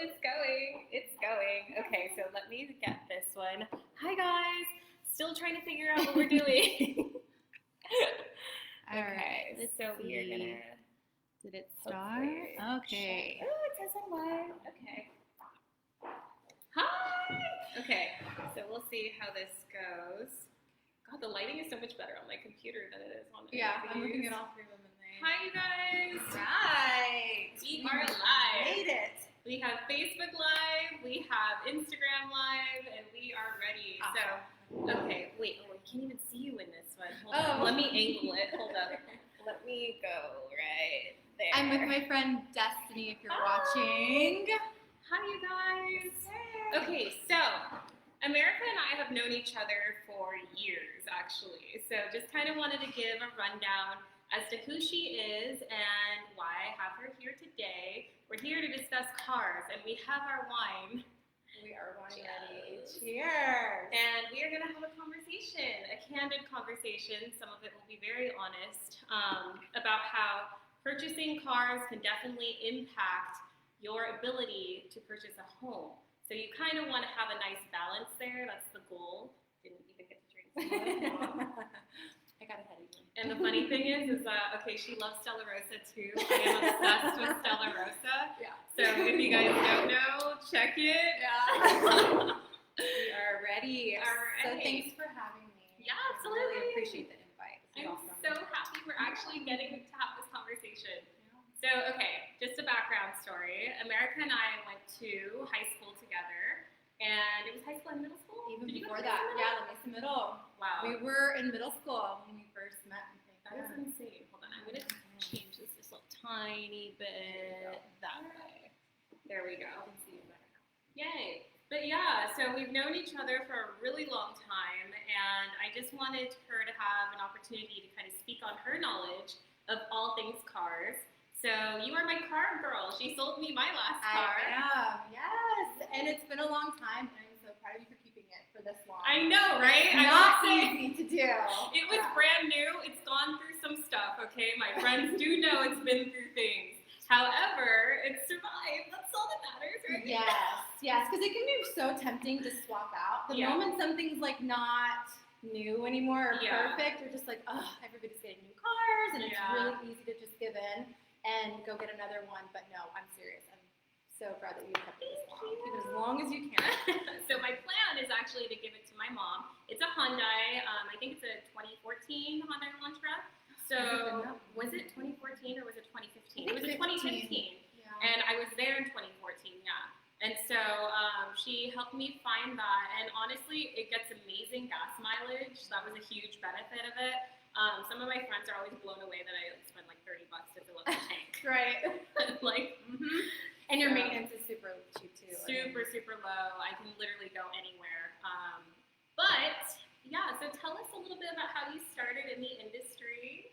it's going. It's going. Okay, so let me get this one. Hi, guys. Still trying to figure out what we're doing. All right. So we are going to... Did it start? Okay. Oh, it says I'm live. Okay. Hi! Okay, so we'll see how this goes. God, the lighting is so much better on my computer than it is on the I'm looking at all three of them and they... Hi, you guys. Right. We are live. Made it. We have Facebook Live, we have Instagram Live, and we are ready. Awesome. So, okay, wait. Oh, I can't even see you in this one. Hold on. Let me angle it. Hold up. Let me go right there. I'm with my friend Destiny, if you're watching. Hi, you guys. Okay, so America and I have known each other for years, actually. So just kind of wanted to give a rundown as to who she is and why I have her here today. We're here to discuss cars, and we have our wine. We are wine ready. Cheers. And we are going to have a conversation, a candid conversation. Some of it will be very honest, about how purchasing cars can definitely impact your ability to purchase a home. So you kind of want to have a nice balance there. That's the goal. Didn't even get to drink some. I got ahead of you. And the funny thing is that, okay, she loves Stella Rosa too. I am obsessed with Stella Rosa. Yeah. So if you guys don't know, check it. Yeah. We are ready. All right. So thanks for having me. Yeah, I absolutely. really appreciate the invite. It's I'm awesome. so happy we're actually getting to have this conversation. So, okay, just a background story. America and I went to high school together, and it was high school and middle school? Even Did you go before to that, middle? yeah, the Mesa Middle. Wow. We were in middle school when we first met. I think. That is insane. Hold on, I'm going to change this just a tiny bit that way. There we go. I can see you better now. Yay. But yeah, so we've known each other for a really long time, and I just wanted her to have an opportunity to kind of speak on her knowledge of all things cars. So you are my car girl. She sold me my last car. I am, yes. And it's been a long time, and I'm so proud of you for keeping it for this long. I know, right? Not easy to do. It was brand new. It's gone through some stuff, okay? My friends do know it's been through things. However, it survived. That's all that matters, right? Yes, because it can be so tempting to swap out. The moment something's like not new anymore or perfect, we're just like, oh, everybody's getting new cars, and it's really easy to just give in and go get another one. But no, I'm serious. I'm so proud that you kept it this long. Keep it as long as you can. So my plan is actually to give it to my mom. It's a Hyundai. I think it's a 2014 Hyundai Elantra. So was it 2014 or was it 2015? It was a 2015. Yeah. And I was there in 2014, yeah. And so she helped me find that. And honestly, it gets amazing gas mileage. So that was a huge benefit of it. Some of my friends are always blown away that I spend like $30 to fill up the tank. Right. Like, and your maintenance is super cheap too. Super low. I can literally go anywhere. But yeah, so tell us a little bit about how you started in the industry.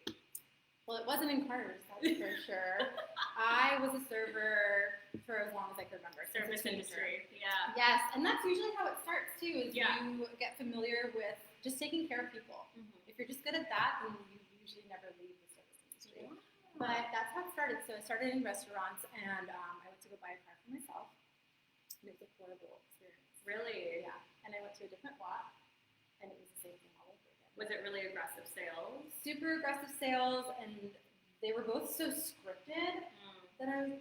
Well, it wasn't in cars, that's for sure. I was a server for as long as I could remember. Service industry, yeah. Yes, and that's usually how it starts too, is you get familiar with just taking care of people. If you're just good at that, then you usually never leave the service industry. But that's how it started. So I started in restaurants, and I went to go buy a car for myself. And it was a horrible experience. Really? Yeah. And I went to a different lot, and it was the same thing all over again. Was it really aggressive sales? Super aggressive sales, and they were both so scripted that I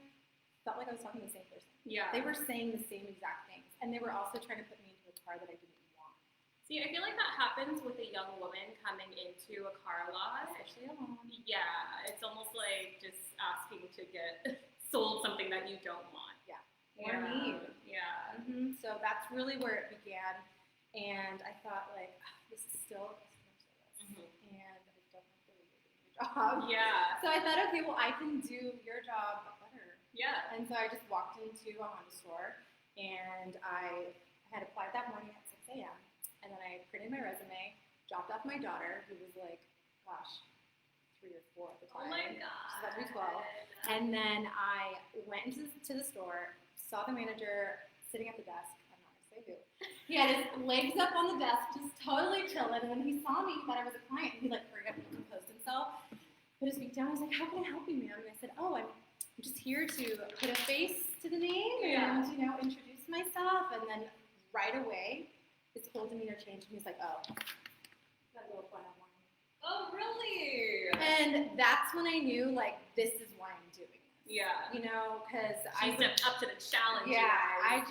felt like I was talking to the same person. Yeah. They were saying the same exact things, and they were also trying to put me into a car that I didn't want. See, I feel like that happens with a young woman coming into a car lot. Especially alone. Yeah, it's almost like just asking to get sold something that you don't want. Yeah. Or need. Yeah. So that's really where it began, and I thought like, this is still customer service, and I don't have to really do your job. Yeah. So I thought, okay, well, I can do your job better. Yeah. And so I just walked into a Honda store, and I had applied that morning at 6 a.m. And then I printed my resume, dropped off my daughter, who was like, gosh, 3 or 4 at the time. Oh my God. She's about to be 12. And then I went into the store, saw the manager sitting at the desk. I'm not going to say who. He had his legs up on the desk, just totally chilling. And when he saw me, he thought I was a client. And he like hurried up and composed himself, put his feet down. I was like, how can I help you, ma'am? And I said, oh, I'm just here to put a face to the name and you know, introduce myself, and then right away, his whole demeanor changed, and he's like, oh, that little fun of wine. Oh, really? And that's when I knew, like, this is why I'm doing this. Yeah. You know, because She stepped up to the challenge. Yeah, I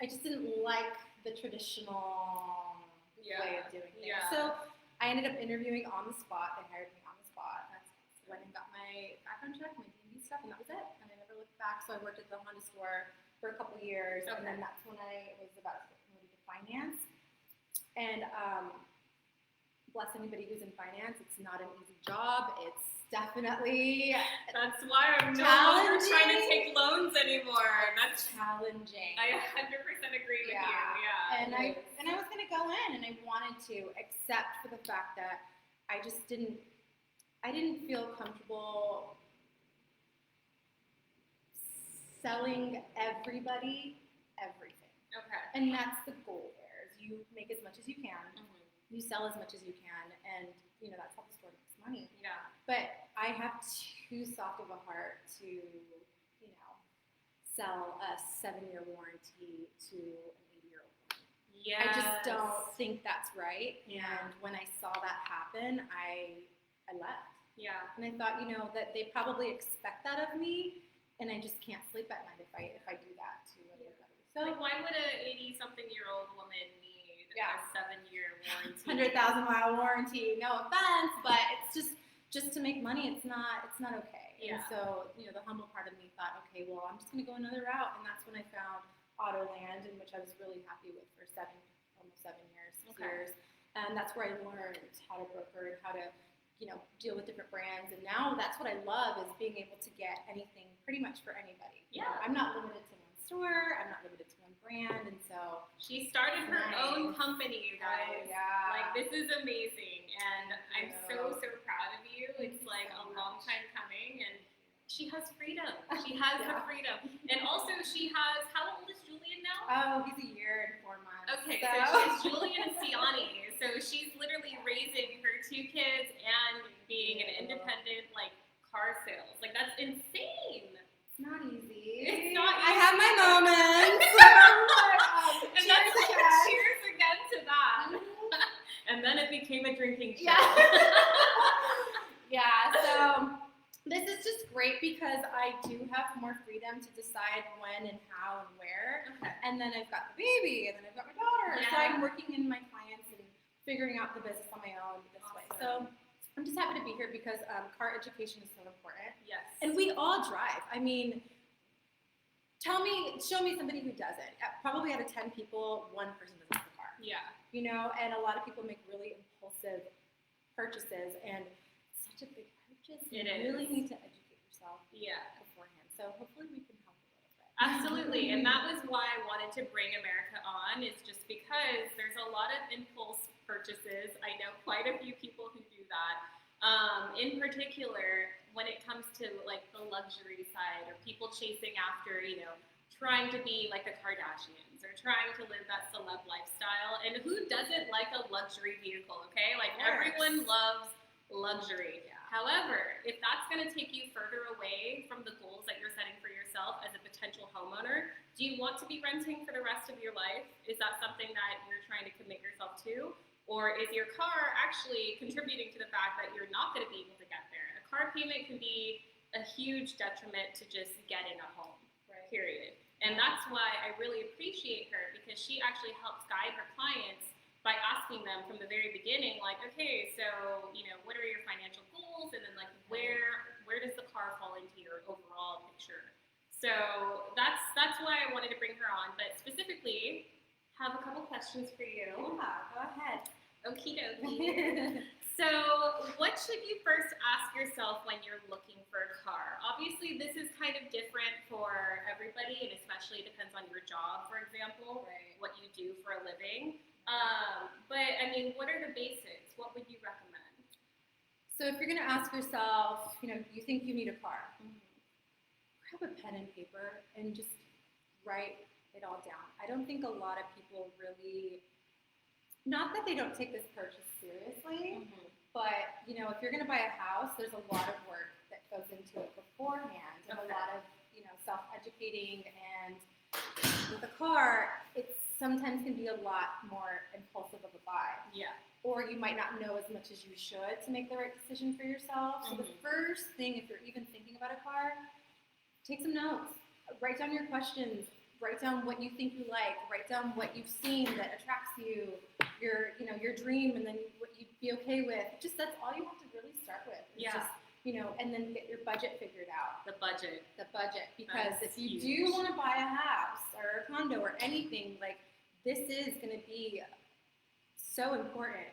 just didn't like the traditional way of doing things. Yeah. So I ended up interviewing on the spot. They hired me on the spot. That's when I got my background check, my DV stuff, and that was it. And I never looked back. So I worked at the Honda store for a couple years, and then that's when I was about to get promoted to finance. And bless anybody who's in finance, it's not an easy job. It's definitely that's why I'm no longer trying to take loans anymore. That's challenging. I 100% agree with you. Yeah. And I was gonna go in, and I wanted to, except for the fact that I didn't feel comfortable selling everybody everything. Okay. And that's the goal there. Is you make as much as you can. You sell as much as you can, and you know that's how the store makes money. Yeah. But I have too soft of a heart to, you know, sell a 7-year warranty to an 80-year-old woman. Yeah. I just don't think that's right. And when I saw that happen, I left. Yeah. And I thought, you know, that they probably expect that of me, and I just can't sleep at night if I do that to everybody. So like, why would a 80-something-year-old woman need a 7-year warranty? 100,000-mile warranty. No offense, but it's just to make money. It's not okay. Yeah. And so, you know, the humble part of me thought, okay, well, I'm just going to go another route, and that's when I found Autoland, in which I was really happy with for almost 7 years, 6 years. And that's where I learned how to broker and how to, you know, deal with different brands. And now that's what I love, is being able to get anything pretty much for anybody. Yeah. You know, I'm not limited to one store. I'm not limited to one brand. And so she started her own company, you guys. Oh, yeah. Like, this is amazing. And I'm so proud of you. It's like a long time coming. And she has freedom. She has the freedom. And also she has, how old is Julian now? Oh, he's a year and 4 months. Okay, so she has Julian and Siani. So she's literally raising her 2 kids and being an independent, like, car sales. Like, that's insane. It's not easy. It's not easy. I have my moments. And that's like, cheers again to that. And then it became a drinking show. Yeah, so this is just great because I do have more freedom to decide when and how and where. Okay. And then I've got the baby, and then I've got my daughter. Yeah. So I'm working in my clients and figuring out the business on my own this way. So I'm just happy to be here because car education is so important. Yes. And we all drive. I mean, show me somebody who doesn't. Probably out of 10 people, 1 person doesn't have a car. Yeah. You know, and a lot of people make really impulsive purchases, and it's such a big purchase. It you really need to educate yourself beforehand. So hopefully we can help a little bit. Absolutely. And that was why I wanted to bring America on, is just because there's a lot of impulse purchases. I know quite a few people who do that. In particular, when it comes to like the luxury side, or people chasing after, you know, trying to be like the Kardashians, or trying to live that celeb lifestyle. And who doesn't like a luxury vehicle, okay? Like, everyone loves luxury. Yeah. However, if that's going to take you further away from the goals that you're setting for yourself as a potential homeowner, do you want to be renting for the rest of your life? Is that something that you're trying to commit yourself to? Or is your car actually contributing to the fact that you're not going to be able to get there? A car payment can be a huge detriment to just getting a home, period. And that's why I really appreciate her, because she actually helps guide her clients by asking them from the very beginning, like, okay, so, you know, what are your financial goals? And then, like, where does the car fall into your overall picture? So that's why I wanted to bring her on. But specifically, have a couple questions for you. Yeah, go ahead. Okie dokie. So what should you first ask yourself when you're looking for a car? Obviously, this is kind of different for everybody, and especially depends on your job, for example, what you do for a living. But, I mean, what are the basics? What would you recommend? So if you're going to ask yourself, you know, you think you need a car, grab a pen and paper and just write it all down. I don't think a lot of people really, not that they don't take this purchase seriously, but, you know, if you're going to buy a house, there's a lot of work that goes into it beforehand, and a lot of, you know, self-educating and car, it sometimes can be a lot more impulsive of a buy. Yeah. Or you might not know as much as you should to make the right decision for yourself. So the first thing, if you're even thinking about a car, take some notes. Write down your questions. Write down what you think you like. Write down what you've seen that attracts you, your dream, and then what you'd be okay with. Just that's all you have to really start with. Yeah. Just, and then get your budget figured out. The budget. Because That's if you huge. do want to buy a house or a condo or anything, like this is going to be so important.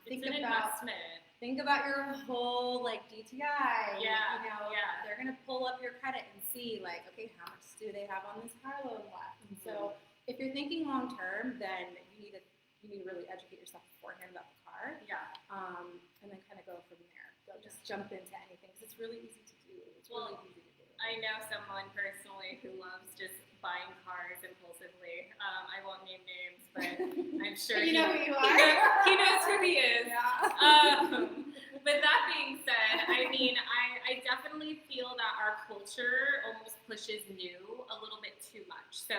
It's an investment. Think about your whole DTI. Yeah. They're gonna pull up your credit and see okay, how much do they have on this car loan left? And so if you're thinking long term, then you need to really educate yourself beforehand about the car. Yeah. And then kind of go from there. Don't just jump into anything because it's really easy to do. Really easy to do. I know someone personally who loves just buying cars impulsively. I won't name names, but I'm sure you know who you are. He knows who he is. Yeah. But that being said, I mean, I definitely feel that our culture almost pushes new a little bit too much. So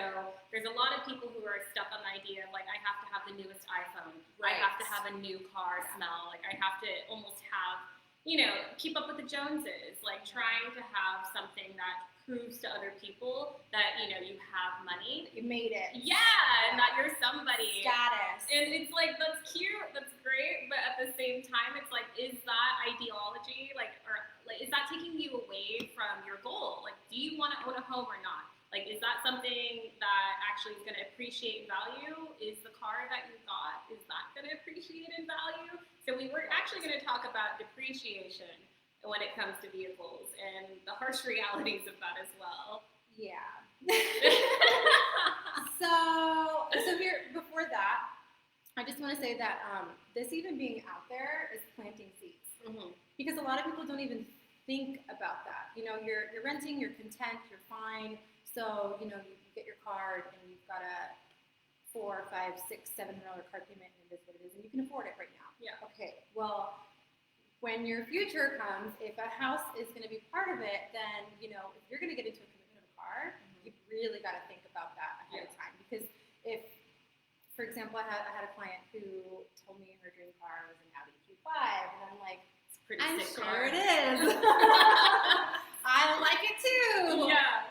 there's a lot of people who are stuck on the idea of I have to have the newest iPhone. Right. I have to have a new car smell. I have to almost have, keep up with the Joneses. Trying to have something that proves to other people that you have money, you made it, and that you're somebody, status, and it's that's cute, that's great, but at the same time it's is that ideology is that taking you away from your goal? Do you want to own a home or not? Is that something that actually is going to appreciate in value? Is the car that you got, is that going to appreciate in value? So we were actually going to talk about depreciation when it comes to vehicles and the harsh realities of that as well. Yeah. so here, before that, I just want to say that this even being out there is planting seeds. Because a lot of people don't even think about that. You're renting, you're content, you're fine. So, you get your card and you've got a $400, $500, $600, $700 card payment and it is what it is and you can afford it right now. Yeah. Okay, well, when your future comes, if a house is going to be part of it, then, if you're going to get into a commitment of a car, you've really got to think about that ahead of time. Because if, for example, I had a client who told me her dream car was an Audi Q5, and I'm like, it's pretty I'm sick sure car. it is. I like it too. Yeah.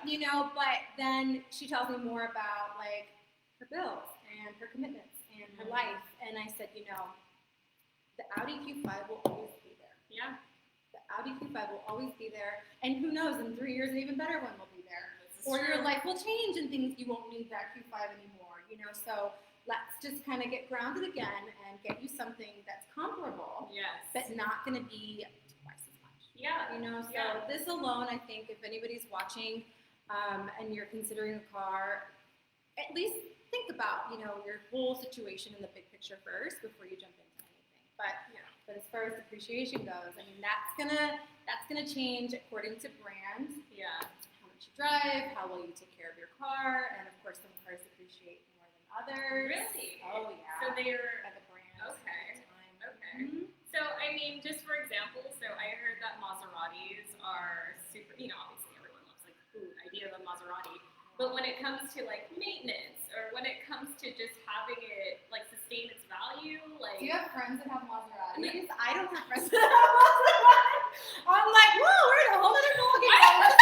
But then she tells me more about her bills and her commitments and her life. And I said, the Audi Q5 will always be there. Yeah. The Audi Q5 will always be there. And who knows, in 3 years, an even better one will be there. Or your life will change and things, you won't need that Q5 anymore, So let's just kind of get grounded again and get you something that's comparable. Yes. But not going to be twice as much. Yeah. So this alone, I think, if anybody's watching and you're considering a car, at least think about, your whole situation in the big picture first before you jump into anything. But as far as depreciation goes, I mean, that's gonna change according to brand. Yeah. How much you drive, how well you take care of your car, and of course, some cars depreciate more than others. Really? Oh yeah. So they're by the brand. Okay. Okay. Mm-hmm. So I mean, just for example, I heard that Maseratis are super. Obviously everyone loves idea of a Maserati. But when it comes to maintenance, or when it comes to just having it sustain its value, do you have friends that have Maseratis? I don't have friends that have Maseratis. I'm like, whoa, we're in a whole other ballgame.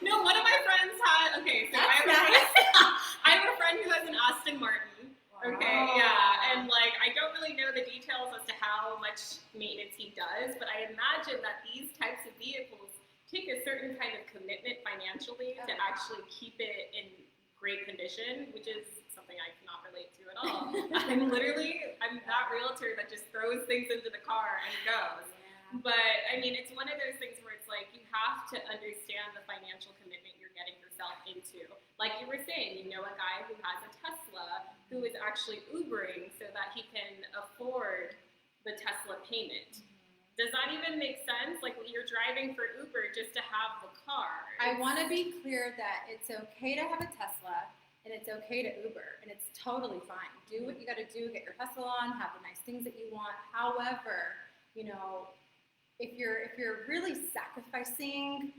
No, one of my friends had. Okay, so I have a friend who has an Aston Martin. Okay, yeah, and I don't really know the details as to how much maintenance he does, but I imagine that these types of vehicles take a certain kind of commitment financially to actually keep it in great condition, which is something I cannot relate to at all. I'm that realtor that just throws things into the car and goes. Yeah. But I mean, it's one of those things where it's you have to understand the financial commitment you're getting yourself into. Like you were saying, a guy who has a Tesla who is actually Ubering so that he can afford the Tesla payment. Does that even make sense? You're driving for Uber just to have the car. I want to be clear that it's okay to have a Tesla and it's okay to Uber and it's totally fine. Do what you got to do, get your hustle on, have the nice things that you want. However, if you're really sacrificing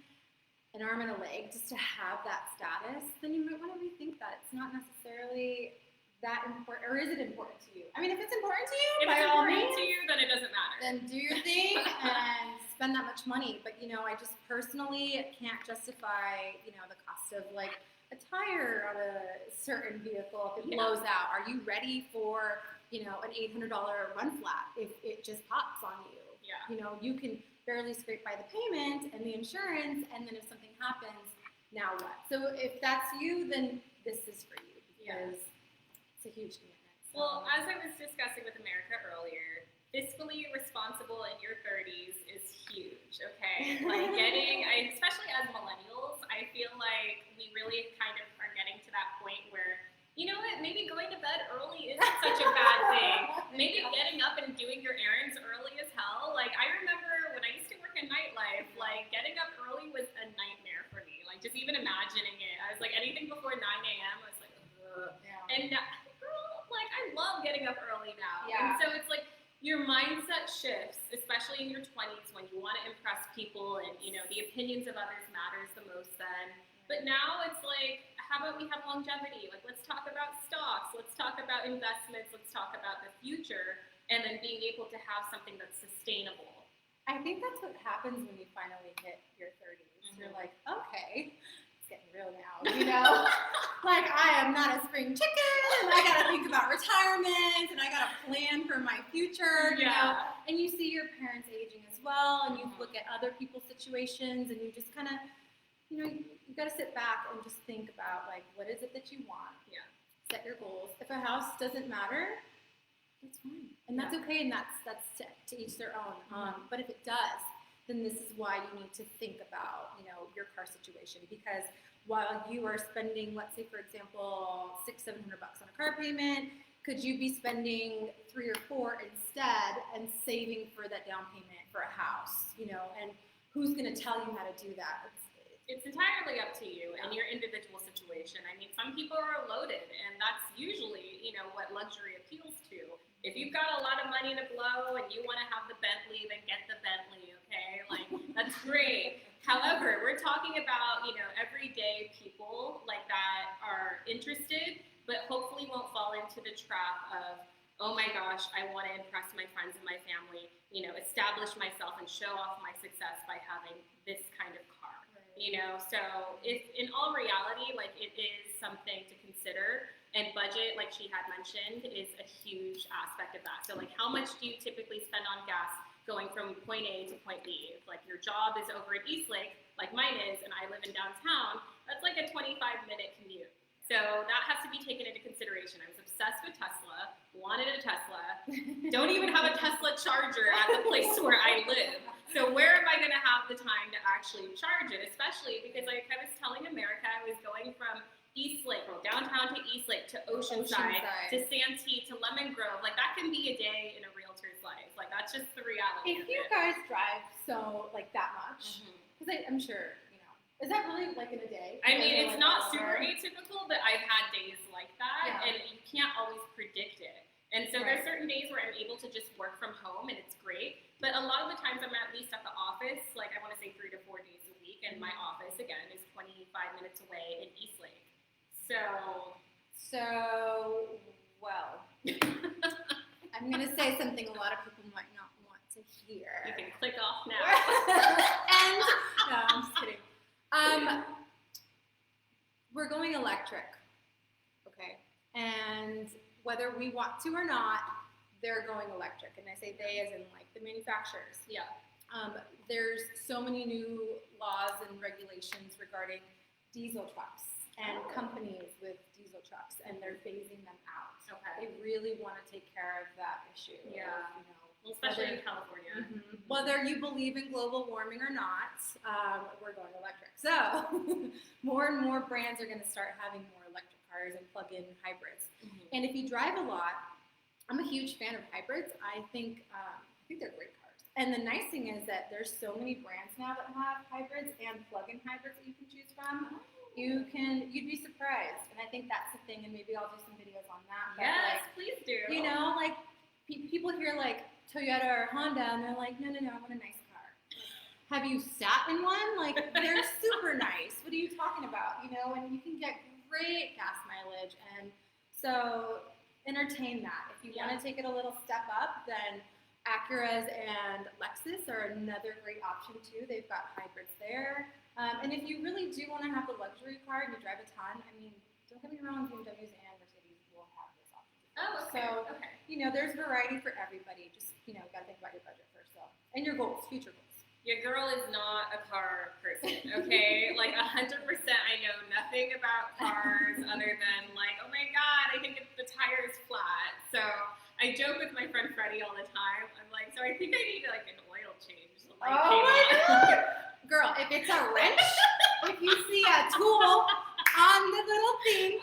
an arm and a leg just to have that status, then you might want to rethink that. It's not necessarily that important, or is it important to you? I mean, if it's important to you, if by it's all important means, to you, then it doesn't matter. then do your thing and spend that much money. But I just personally can't justify, the cost of like a tire on a certain vehicle if it blows out. Are you ready for, an $800 run flat if it just pops on you? Yeah. You can barely scrape by the payment and the insurance, and then if something happens, now what? So if that's you, then this is for you because it's a huge commitment. So. Well, as I was discussing with America earlier, fiscally responsible in your 30s is huge, okay? Like especially as millennials, I feel like we really kind of are getting to that point where, you know what, maybe going to bed early isn't such a bad thing. Maybe getting up and doing your errands early as hell. Like, I remember when I used to work in nightlife, like, getting up early was a nightmare for me. Like, just even imagining it. I was like, anything before 9 a.m., I was like, ugh. Yeah. And girl, like, I love getting up early now. Yeah. And so it's like, your mindset shifts, especially in your 20s when you want to impress people and, the opinions of others matters the most then. But now it's like, how about we have longevity? Like, let's talk about stocks. Let's talk about investments. Let's talk about the future. And then being able to have something that's sustainable. I think that's what happens when you finally hit your 30s. Mm-hmm. You're like, okay, it's getting real now, Like, I am not a spring chicken, and I got to think about retirement, and I got to plan for my future, And you see your parents aging as well, and you look at other people's situations, and you just kind of, you got to sit back and just think about, like, what is it that you want? Yeah. Set your goals. If a house doesn't matter, it's fine. And that's okay, and that's to each their own. But if it does, then this is why you need to think about, your car situation. Because while you are spending, let's say, for example, $600-700 on a car payment, could you be spending $3 or $4 instead and saving for that down payment for a house? And who's going to tell you how to do that? It's entirely up to you and your individual situation. I mean, some people are loaded, and that's usually, what luxury appeals to. If you've got a lot of money to blow and you want to have the Bentley, then get the Bentley, okay? Like, that's great. However, we're talking about, everyday people like that are interested, but hopefully won't fall into the trap of, oh my gosh, I want to impress my friends and my family, establish myself and show off my success by having this kind of car. So if in all reality, like, it is something to consider, and budget, like she had mentioned, is a huge aspect of that. So, like, how much do you typically spend on gas going from point A to point B? If, like, your job is over at Eastlake, like mine is, and I live in downtown, that's like a 25-minute commute. So that has to be taken into consideration. I was obsessed with Tesla, wanted a Tesla, don't even have a Tesla charger at the place where I live. So where am I going to have the time to actually charge it? Especially because, like I was telling America, I was going from Eastlake, downtown to Eastlake, to Oceanside, to Santee, to Lemon Grove. Like, that can be a day in a realtor's life. Like, that's just the reality. If you guys drive that much, because I'm sure, is that really like in a day? I mean, it's not super atypical, but I've had days like that, and you can't always predict it. And so there's certain days where I'm able to just work from home, and it's great. But a lot of the times I'm at least at the office, like, I want to say 3 to 4 days a week, and my office, again, is 25 minutes away in Eastlake. So, well, I'm going to say something a lot of people might not want to hear. You can click off now. And, no, I'm just kidding. We're going electric, okay? And whether we want to or not, they're going electric. And I say they as in, like, the manufacturers. Yeah. There's so many new laws and regulations regarding diesel trucks. And companies with diesel trucks, and they're phasing them out. Okay. They really want to take care of that issue. Yeah. Especially in California. Whether you believe in global warming or not, we're going electric. So more and more brands are going to start having more electric cars and plug-in hybrids. And if you drive a lot, I'm a huge fan of hybrids. I think they're great cars. And the nice thing is that there's so many brands now that have hybrids and plug-in hybrids that you can choose from. You'd be surprised, and I think that's the thing, and maybe I'll do some videos on that. But yes, please do. Like, people hear, like, Toyota or Honda, and they're like, no, I want a nice car. Have you sat in one? Like, they're super nice. What are you talking about? And you can get great gas mileage. And so entertain that. If you want to take it a little step up, then Acuras and Lexus are another great option too. They've got hybrids there. And if you really do want to have the luxury car and you drive a ton, I mean, don't get me wrong, BMWs and Mercedes will have those options. Oh, okay. So, there's variety for everybody. Just, got to think about your budget first, though. And your goals, future goals. Your girl is not a car person, okay? Like 100%, I know nothing about cars other than like, oh my God, I think the tire is flat. So I joke with my friend Freddie all the time. I'm like, so I think I need like an oil change. So, like, oh my God! Girl, if it's a wrench, if you see a tool on the little thing,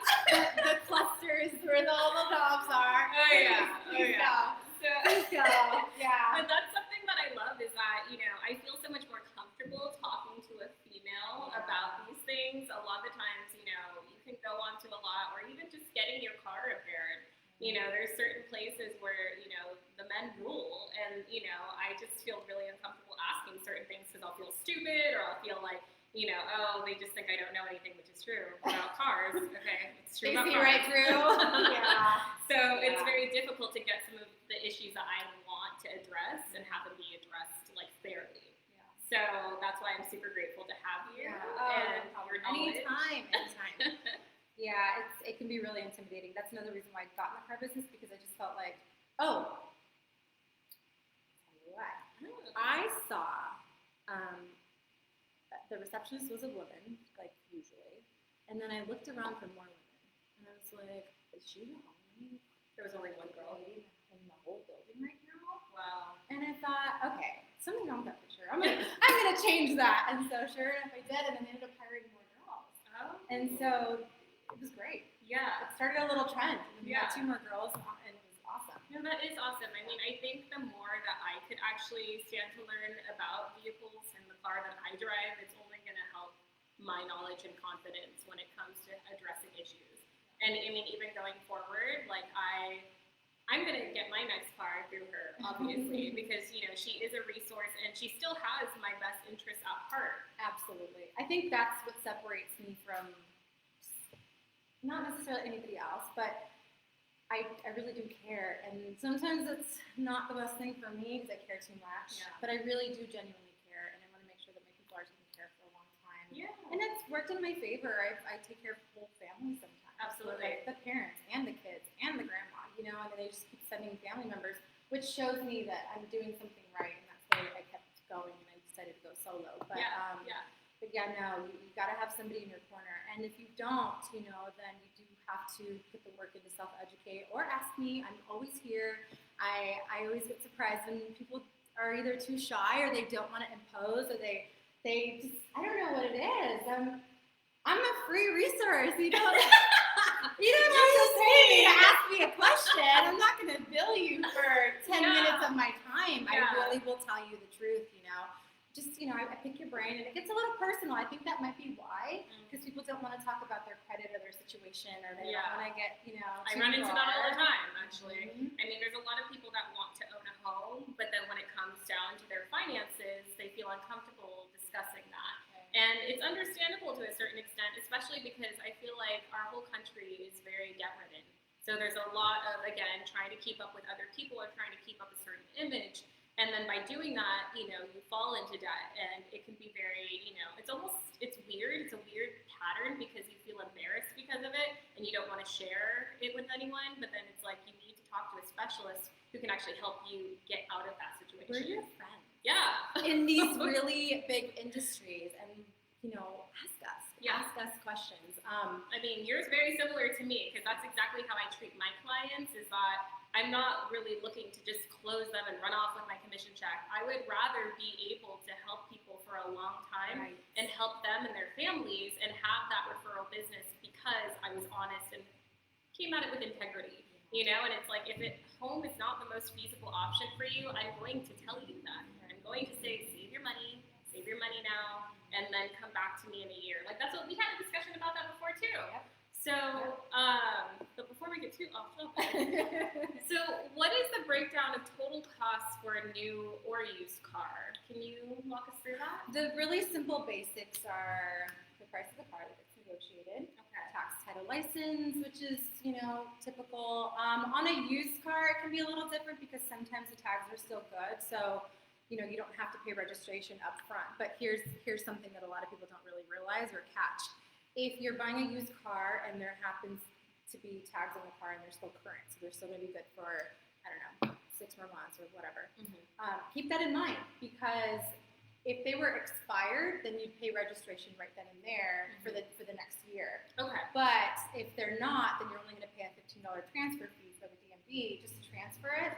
the clusters where the little knobs are. Oh yeah, Please go. Yeah. But that's something that I love is that, I feel so much more comfortable talking to a female about these things. A lot of the times, you can go on to a lot, or even just getting your car repaired. There's certain places where, the men rule, and, I just feel really uncomfortable asking certain things because I'll feel stupid, or I'll feel like, oh, they just think I don't know anything, which is true about cars. Okay, it's true about cars. Right through. So it's very difficult to get some of the issues that I want to address and have them be addressed like fairly. So that's why I'm super grateful to have you and your knowledge. Anytime. Yeah, it can be really intimidating. That's another reason why I got in the car business, because I just felt like, I saw the receptionist was a woman, like usually, and then I looked around for more women, and I was like, is she the only? There was only one girl in the whole building right now. Wow. And I thought, okay, something wrong with that picture. I'm gonna change that. And so sure enough, I did, and then I ended up hiring more girls. Oh. And so it was great. Yeah. It started a little trend. We got 2 more girls, and it was awesome. No, that is awesome. I mean, I think the more that I could actually stand to learn about vehicles and the car that I drive, it's only going to help my knowledge and confidence when it comes to addressing issues. And I mean, even going forward, like I'm going to get my next car through her, obviously, because, she is a resource and she still has my best interests at heart. Absolutely. I think that's what separates me from not necessarily anybody else, but I really do care, and sometimes it's not the best thing for me because I care too much, but I really do genuinely care, and I want to make sure that my people are taken care of for a long time. Yeah. And it's worked in my favor. I take care of whole families sometimes. Absolutely. Like the parents and the kids and the grandma, and they just keep sending family members, which shows me that I'm doing something right, and that's why I kept going and I decided to go solo. But But no, you got to have somebody in your corner. And if you don't, then you do have to put the work into self-educate or ask me. I'm always here. I always get surprised when people are either too shy or they don't want to impose, or they just, I don't know what it is. I'm a free resource. You don't have to pay me to ask me a question. I'm not going to bill you for 10 minutes of my time. I really will tell you the truth, Just, I pick your brain, and it gets a little personal. I think that might be why, because people don't want to talk about their credit or their situation, or they don't want to get, I run into that all the time, actually. I mean, there's a lot of people that want to own a home, but then when it comes down to their finances, they feel uncomfortable discussing that. And it's understandable to a certain extent, especially because I feel like our whole country is very debt-ridden. So there's a lot of, again, trying to keep up with other people or trying to keep up a certain image. And then by doing that, you fall into debt, and it can be very, it's weird. It's a weird pattern because you feel embarrassed because of it, and you don't want to share it with anyone. But then it's like you need to talk to a specialist who can actually help you get out of that situation. We're your friends. Yeah. In these really big industries, and ask us. Yeah. Ask us questions. I mean, yours very similar to me, because that's exactly how I treat my clients, is that I'm not really looking to just close them and run off with my commission check. I would rather be able to help people for a long time and help them and their families and have that referral business because I was honest and came at it with integrity. And it's like, if home is not the most feasible option for you, I'm going to tell you that. I'm going to say, save your money now, and then come back to me in a year. Like, that's what we had a discussion about that before too. Yep. So, but before we get too off topic, so what is the breakdown of total costs for a new or used car? Can you walk us through that? The really simple basics are the price of the car that gets negotiated, tax title license, which is, typical. On a used car, it can be a little different because sometimes the tags are still good. So, you don't have to pay registration up front. But here's something that a lot of people don't really realize or catch. If you're buying a used car and there happens to be tags on the car and they're still current, so they're still going to be good for, 6 more months or whatever. Keep that in mind, because if they were expired, then you'd pay registration right then and there for the next year. Okay. But if they're not, then you're only going to pay a $15 transfer fee for the DMV just to transfer it,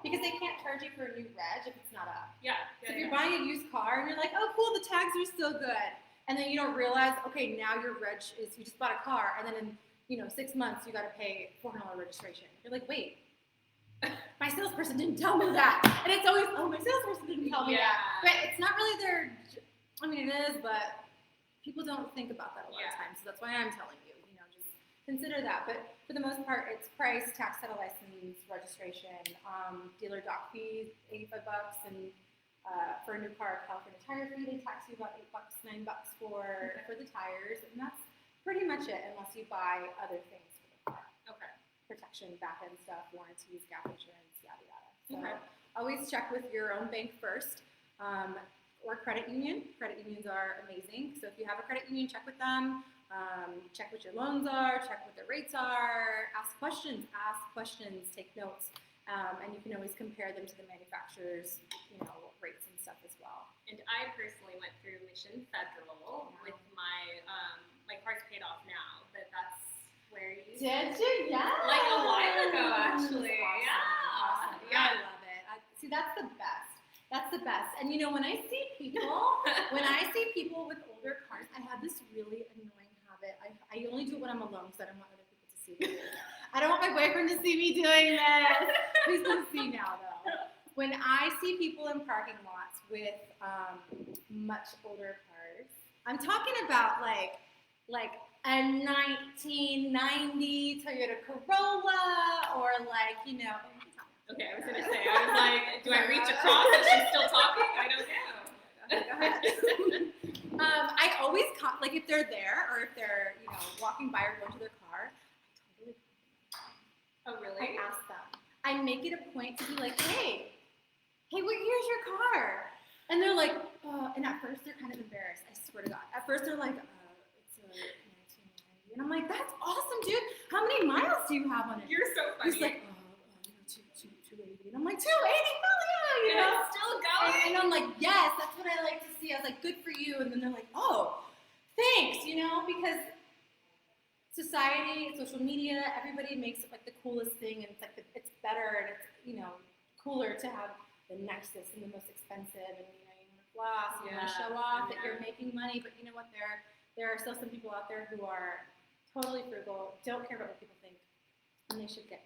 because they can't charge you for a new reg if it's not up. Yeah. So if you're buying a used car and you're like, oh cool, the tags are still good, and then you don't realize, okay, now your reg is, you just bought a car, and then in 6 months you got to pay $400 registration. You're like, wait. My salesperson didn't tell me that. And it's always, my salesperson didn't tell me that. But it's not really it is, but people don't think about that a lot of times. So that's why I'm telling you, just consider that. But for the most part, it's price, tax, title license, registration, dealer dock fees, $85, and for a new car, California tire fee, they tax you about $8, $9 for the tires. And that's pretty much it, unless you buy other things for the car. Okay. Protection, back-end stuff, warranties, gap insurance, yada yada. So always check with your own bank first, or credit union. Credit unions are amazing. So if you have a credit union, check with them. Check what your loans are. Check what their rates are. Ask questions. Take notes, and you can always compare them to the manufacturer's, rates and stuff as well. And I personally went through Mission Federal with my car's paid off now, but that's where you did you? Yeah. Like a while ago, actually. Awesome. Yeah. Awesome. Yeah. I love it. See, that's the best. That's the best. And when I see people with older cars, I have this really annoying habit. I only do it when I'm alone because I don't want other people to see me. I don't want my boyfriend to see me doing this. Please don't see now, though. When I see people in parking lots with much older cars, I'm talking about like a 1990 Toyota Corolla, or Okay, I was gonna say, I was like, do I reach across and she's still talking? I don't know. Go ahead. I always if they're there, or if they're walking by or going to their car, I totally. Oh really? I ask them. I make it a point to be like, hey, here's your car, and they're like, and at first they're kind of embarrassed. I swear to God. At first they're like, it's a 1990, and I'm like, that's awesome, dude. How many miles do you have on it? You're so funny. He's like, 280, and I'm like, 280, hell yeah, It's still going. And I'm like, yes, that's what I like to see. I was like, good for you. And then they're like, oh, thanks, because society, social media, everybody makes it like the coolest thing, and it's like it's better, and it's cooler to have the nicest and the most expensive, and you want to floss, you want to show off that you're making money. But you know what? There are still some people out there who are totally frugal, don't care about what people think, and they should get.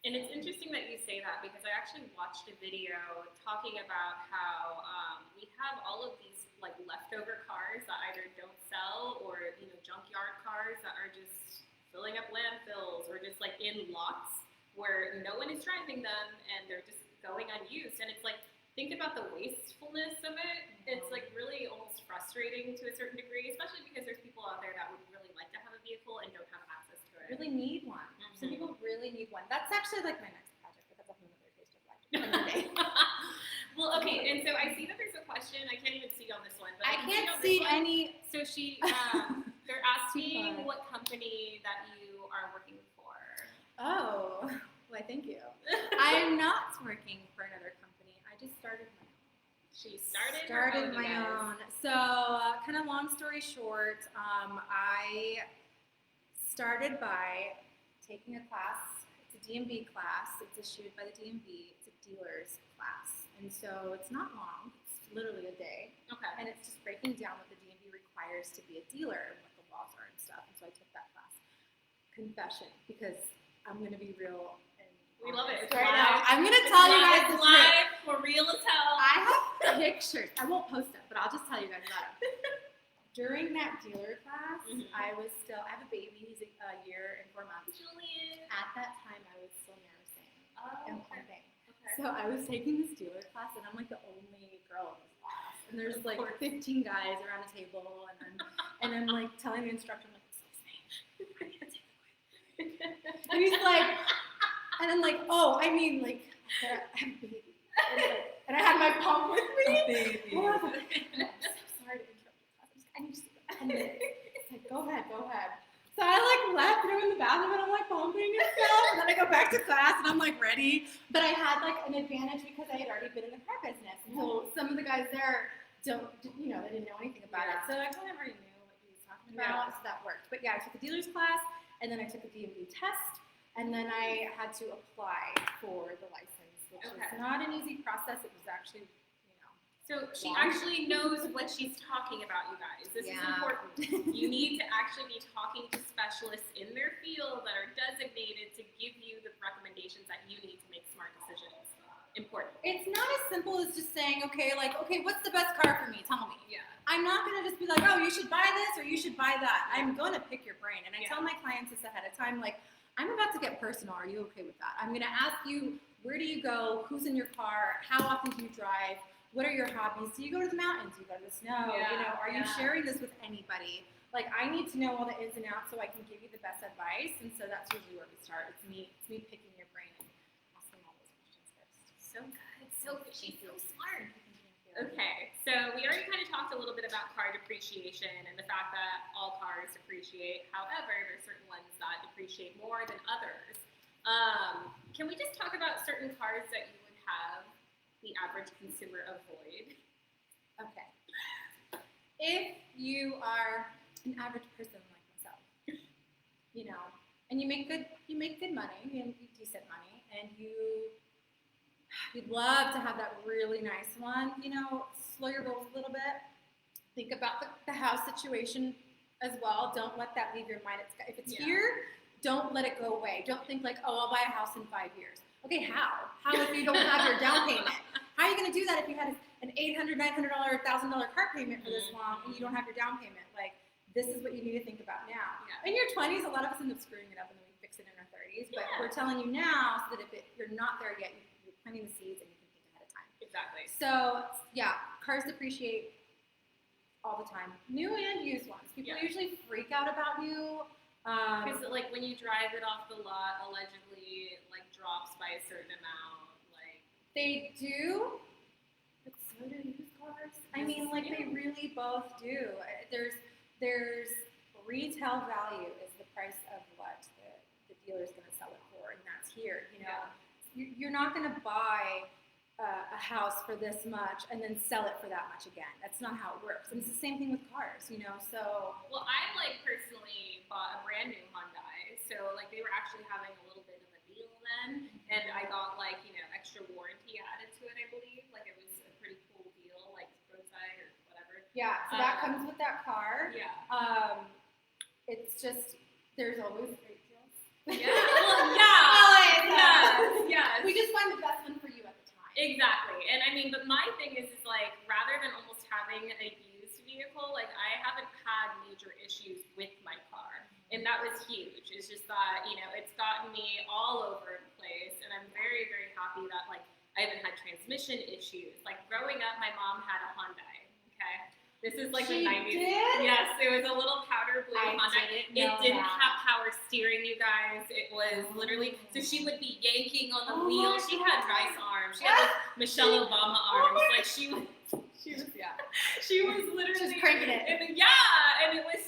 And it's interesting that you say that, because I actually watched a video talking about how we have all of these like leftover cars that either don't sell, or junkyard cars that are just filling up landfills, or just like in lots where no one is driving them and they're just going unused. And it's like, think about the wastefulness of it. It's like really almost frustrating to a certain degree, especially because there's people out there that would really like to have a vehicle and don't have access to it. Really need one. Some people really need one. That's actually like my next project, but that's a whole other taste of life. Well, okay, and so I see that there's a question. I can't even see on this one, but I can't see any. So they're asking what company that you are working for. Oh, why? Thank you. I am not working for another company. I just started my own. She started my own. So, kind of long story short, I started by taking a class. It's a DMV class. It's issued by the DMV. It's a dealer's class. And so it's not long. It's literally a day. Okay. And it's just breaking down what the DMV requires to be a dealer, what the laws are and stuff. And so I took that class. Confession, because I'm going to be real. We love it. It's right live. now. I'm going to tell you guys this live. We're real as hell. I have pictures. I won't post it, but I'll just tell you guys about it. During that dealer class, I have a baby. He's a year and 4 months. Julian. At that time, I was still nursing and pumping. Okay. So I was taking this dealer class, and I'm like the only girl in this class. And there's like 15 guys around a table, and I'm like telling the instructor, I'm like, excuse me, And he's like, and I'm like, oh, I mean, like, I have a baby. And I had my pump with me. Baby. Oh, I'm so sorry to interrupt your class. I need to see that. It's like, go ahead. So I like left, threw in the bathroom, and I'm like pumping and stuff. And then I go back to class, and I'm like ready. But I had like an advantage because I had already been in the car business. And so some of the guys there they didn't know anything about it. So I kind of already knew what he was talking about. So that worked. But yeah, I took a dealer's class, and then I took a DMV test, and then I had to apply for the license, which was not an easy process. It was actually, So she actually knows what she's talking about, you guys. This is important. You need to actually be talking to specialists in their field that are designated to give you the recommendations that you need to make smart decisions. Important. It's not as simple as just saying, okay, what's the best car for me? Tell me. Yeah. I'm not going to just be like, oh, you should buy this or you should buy that. I'm going to pick your brain. And I tell my clients this ahead of time, like, I'm about to get personal. Are you okay with that? I'm going to ask you, where do you go? Who's in your car? How often do you drive? What are your hobbies? Do you go to the mountains? Do you go to the snow? Are you sharing this with anybody? Like, I need to know all the ins and outs so I can give you the best advice. And so that's usually where we start. It's me picking your brain and asking all those questions first. So good. So good. She's so smart. Okay, so we already kind of talked a little bit about car depreciation and the fact that all cars depreciate. However, there are certain ones that depreciate more than others. Can we just talk about certain cars that you would have the average consumer avoid? Okay. If you are an average person like myself, and you make good money, you make decent money, and you'd love to have that really nice one, slow your rolls a little bit. Think about the house situation as well. Don't let that leave your mind. If it's here, don't let it go away. Don't think like, oh, I'll buy a house in 5 years. Okay, how? How if you don't have your down payment? How are you going to do that if you had an $800, $900, $1,000 car payment for this long and you don't have your down payment? Like, this is what you need to think about now. Yeah. In your 20s, a lot of us end up screwing it up and then we fix it in our 30s. But we're telling you now so that if you're not there yet, you're planting the seeds and you can think ahead of time. Exactly. So, cars depreciate all the time. New and used ones. People usually freak out about new. Because like when you drive it off the lot, allegedly like drops by a certain amount. Like they do, but so do used cars. I mean, like they really both do. There's retail value is the price of what the dealer's going to sell it for, and that's here. You're not going to buy a house for this much and then sell it for that much again. That's not how it works. And it's the same thing with cars, so. Well, I personally bought a brand new Hyundai, so they were actually having a little bit of a deal then, and I got extra warranty added to it, I believe. It was a pretty cool deal, roadside or whatever. Yeah, so that comes with that car. Yeah. It's just, there's always great deals. Yeah, well, yeah. Yes. We just find the best one for you at the time. Exactly, and I mean, but my thing is rather than almost having a used vehicle, I haven't had major issues with my car, and that was huge. It's just that it's gotten me all over the place, and I'm very, very happy that I haven't had transmission issues. Growing up, my mom had a Hyundai. Okay, this is the 90s. Did? Yes, it was a little powder blue Hyundai. It didn't have power steering, you guys. It was literally, so she would be yanking on the wheel. She had nice arms. She had Michelle Obama arms. She was literally just cranking it. And it was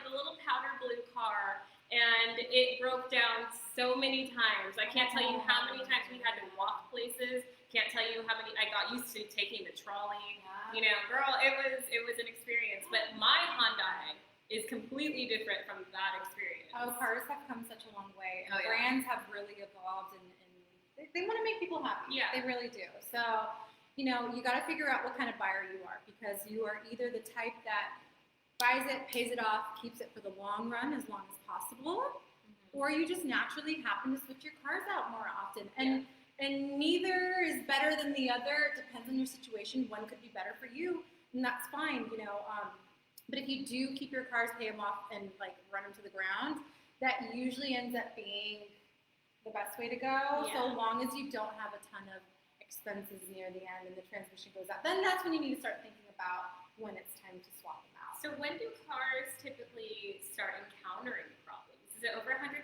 the little powder blue car, and it broke down so many times. I can't tell you how many times we had to walk places. Can't tell you how many. I got used to taking the trolley. Girl, it was an experience. But my Hyundai is completely different from that experience. Oh, cars have come such a long way, and brands have really evolved, and they want to make people happy. Yeah, they really do. So, you got to figure out what kind of buyer you are, because you are either the type that buys it, pays it off, keeps it for the long run as long as possible, or you just naturally happen to switch your cars out more often. And neither is better than the other. It depends on your situation. One could be better for you, and that's fine, But if you do keep your cars, pay them off, and run them to the ground, that usually ends up being the best way to go. Yeah. So long as you don't have a ton of expenses near the end and the transmission goes out, then that's when you need to start thinking about when it's time to swap them out. So when do cars typically start encountering problems? Is it over 100,000?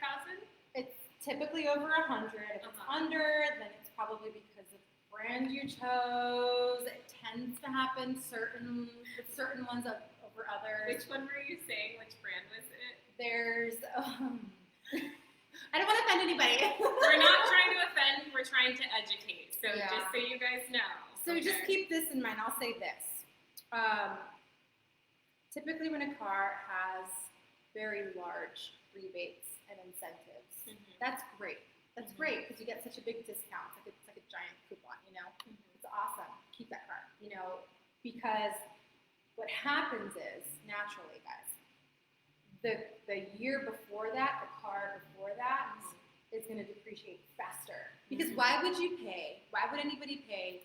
It's typically over 100. If it's under, then it's probably because of the brand you chose. It tends to happen with certain ones over others. Which one were you saying? Which brand was it? There's, I don't want to offend anybody. We're not trying to offend, we're trying to educate. So Yeah. just so you guys know. So just keep this in mind. I'll say this. Typically when a car has very large rebates and incentives, that's great. That's great because you get such a big discount. It's like a giant coupon, you know? It's awesome. Keep that car, you know, because what happens is, naturally, guys, the year before that, the car before that is going to depreciate faster. Because why would anybody pay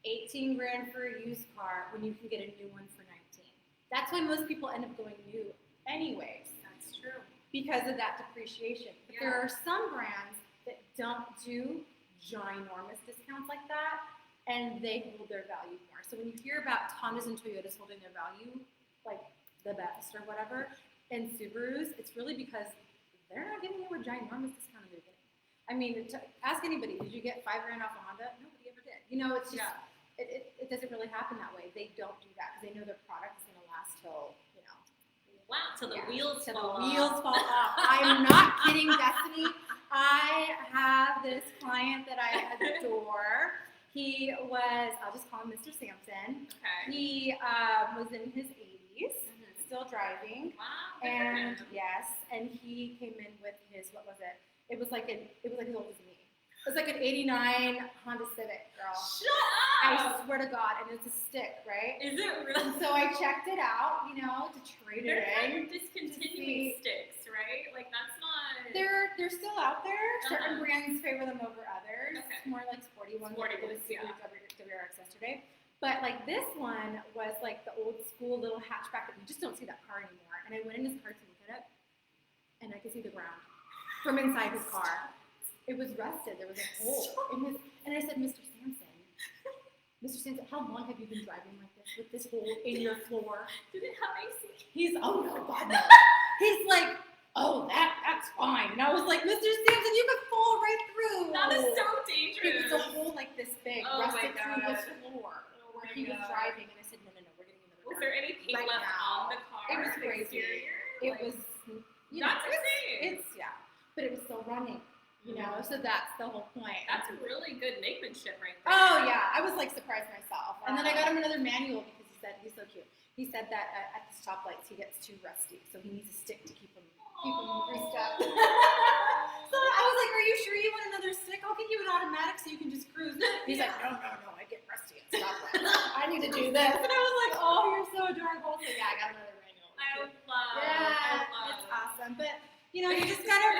18 grand for a used car when you can get a new one for 19? That's why most people end up going new anyways. That's true. Because of that depreciation. But there are some brands that don't do ginormous discounts like that, and they hold their value more. So when you hear about Hondas and Toyotas holding their value like the best or whatever, and Subarus, it's really because they're not giving you a ginormous discount in the beginning. I mean, ask anybody, did you get $5 grand off a Honda? Nobody ever did. You know, it's just, it doesn't really happen that way. They don't do that because they know their product is going to last till, you know. Wow, till the wheels fall off. I'm not kidding, Destiny. I have this client that I adore. He was, I'll just call him Mr. Sampson. Okay. He was in his 80s, still driving. Wow. And yes, and he came in with his, what was it? It was like as old as me. It was like an 89 Honda Civic, girl. Shut I up! swear to God, and it's a stick, right? Is it really? So I checked it out, you know, to trade it in. They're discontinuing sticks, right? Like that's not. They're still out there. Certain brands favor them over others. Okay. More like sporty ones. Sporty like ones, the WRX yesterday. But like this one was like the old school little hatchback that you just don't see that car anymore. And I went in his car to look at it, and I could see the ground from inside his car. It was rusted. There was a hole in his. And I said, Mr. Sampson, how long have you been driving like this with this hole in your floor? Did it have AC? Oh no, God no. He's like, oh, that's fine. And I was like, Mr. Sampson, you could fall right through. That is so It dangerous. was a hole like this big, Oh rusted my through God. the floor where he was driving. And I said, no, we're getting another Was car. there any paint Right left now. on the car? It was crazy. Exterior? It Like, was, you know, that's insane. but it was still running, you know, so that's the whole point. That's really good nakemanship right there. Oh yeah, I was like surprised myself. And then I got him another manual because he said, he's so cute. He said that at the stoplights he gets too rusty, so he needs a stick to keep him greased up. So I was like, are you sure you want another stick? I'll get you an automatic so you can just cruise it. He's like, no, I get rusty at stoplights. I need to do this. And I was like, oh, you're so adorable. So yeah, I got another manual. I love. It's awesome. But you know, you just gotta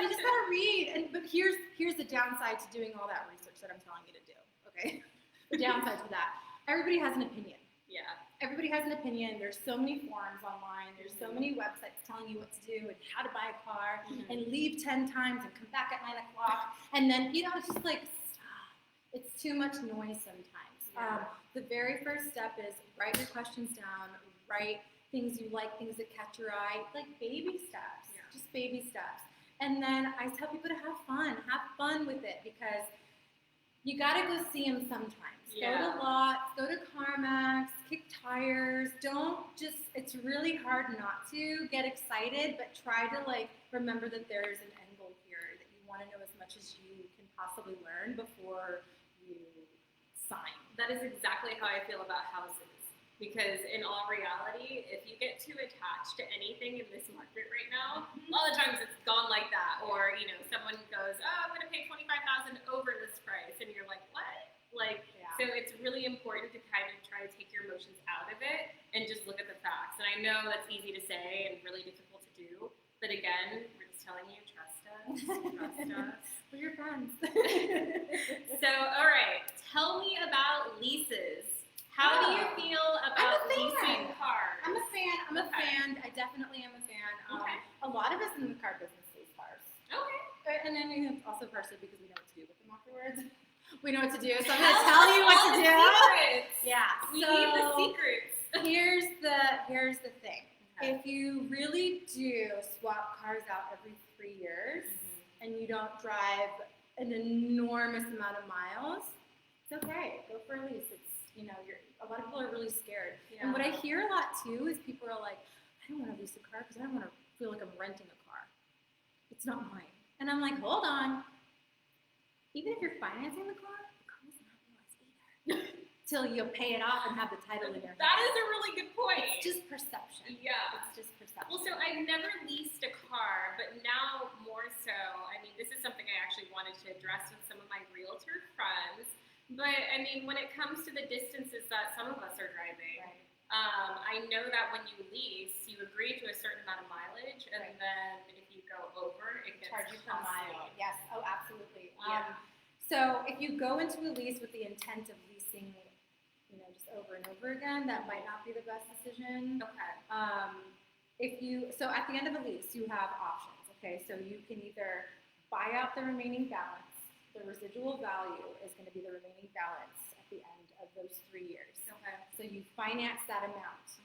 read. But here's the downside to doing all that research that I'm telling you to do. Okay, the downside to that, everybody has an opinion. Yeah. Everybody has an opinion. There's so many forums online. There's so many websites telling you what to do and how to buy a car and leave 10 times and come back at 9 o'clock. And then, you know, it's just like, stop. It's too much noise sometimes. Yeah. The very first step is write your questions down, write things you like, things that catch your eye, like baby steps, just baby steps. And then I tell people to have fun with it because you got to go see them sometimes. Go to lots, go to CarMax, kick tires. It's really hard not to get excited, but try to like remember that there's an end goal here, that you want to know as much as you can possibly learn before you sign. That is exactly how I feel about houses. Because in all reality, if you get too attached to anything in this market right now, a lot of times it's gone like that. Or, you know, someone goes, oh, I'm going to pay $25,000 over list price. And you're like, what? So it's really important to kind of try to take your emotions out of it and just look at the facts. And I know that's easy to say and really difficult to do. But again, we're just telling you, trust us. Trust us. We're your friends. So, all right. Tell me about leases. How do you feel about leasing cars? I'm a fan. I definitely am a fan. A lot of us in the car business lease cars. Okay. And then it's also partially because we know what to do with them afterwards. We know what to do, so I'm going to tell you what to do. Secrets. Yeah. We need the secrets. Here's the thing. Okay. If you really do swap cars out every 3 years and you don't drive an enormous amount of miles, it's okay. Go for a lease. It's, a lot of people are really scared. Yeah. And what I hear a lot too is people are like, I don't want to lease a car because I don't want to feel like I'm renting a car. It's not mine. And I'm like, hold on. Even if you're financing the car is not yours either. Till you pay it off and have the title in your hand. That is a really good point. It's just perception. Yeah. It's just perception. Well, so I've never leased a car, but now more so. I mean, this is something I actually wanted to address with some of my realtor friends. But I mean, when it comes to the distances that some of us are driving, Right. I know that when you lease, you agree to a certain amount of mileage, and Right. then if you go over, it gets Charge you per costly. mile. Yes. Oh, absolutely. Yeah. So if you go into a lease with the intent of leasing, just over and over again, that might not be the best decision. Okay. So at the end of a lease, you have options. Okay, so you can either buy out the remaining balance. The residual value is going to be the remaining balance at the end of those 3 years. Okay. So you finance that amount.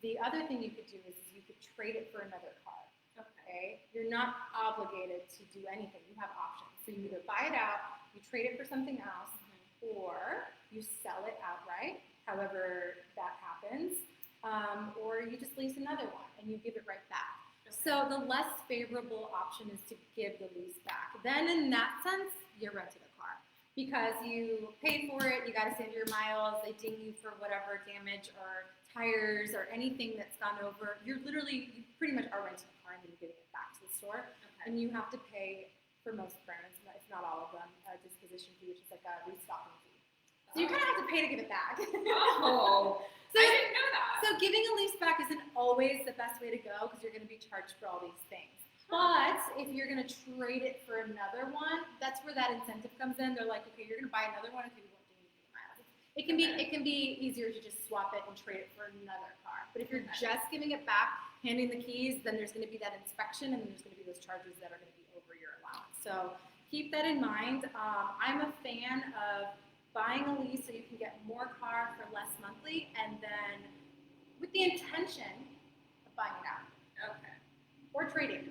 The other thing you could do is you could trade it for another car. Okay, you're not obligated to do anything. You have options. So you either buy it out, you trade it for something else, or you sell it outright, however that happens, or you just lease another one and you give it right back. Okay. So the less favorable option is to give the lease back. Then in that sense, you're renting a car because you paid for it, you got to send your miles, they ding you for whatever damage or tires or anything that's gone over. You pretty much are renting a car and then you're getting it back to the store. Okay. And you have to pay, for most brands, if not all of them, a disposition fee, which is like a restocking fee. So you kind of have to pay to give it back. Oh, So, I didn't know that. so giving a lease back isn't always the best way to go because you're going to be charged for all these things. But if you're going to trade it for another one, that's where that incentive comes in. They're like, okay, you're going to buy another one if you won't do anything miles. It can be easier to just swap it and trade it for another car. But if you're just giving it back, handing the keys, then there's going to be that inspection and then there's going to be those charges that are going to be over your allowance. So keep that in mind. I'm a fan of buying a lease so you can get more car for less monthly, and then with the intention of buying it out. Okay. Or trading,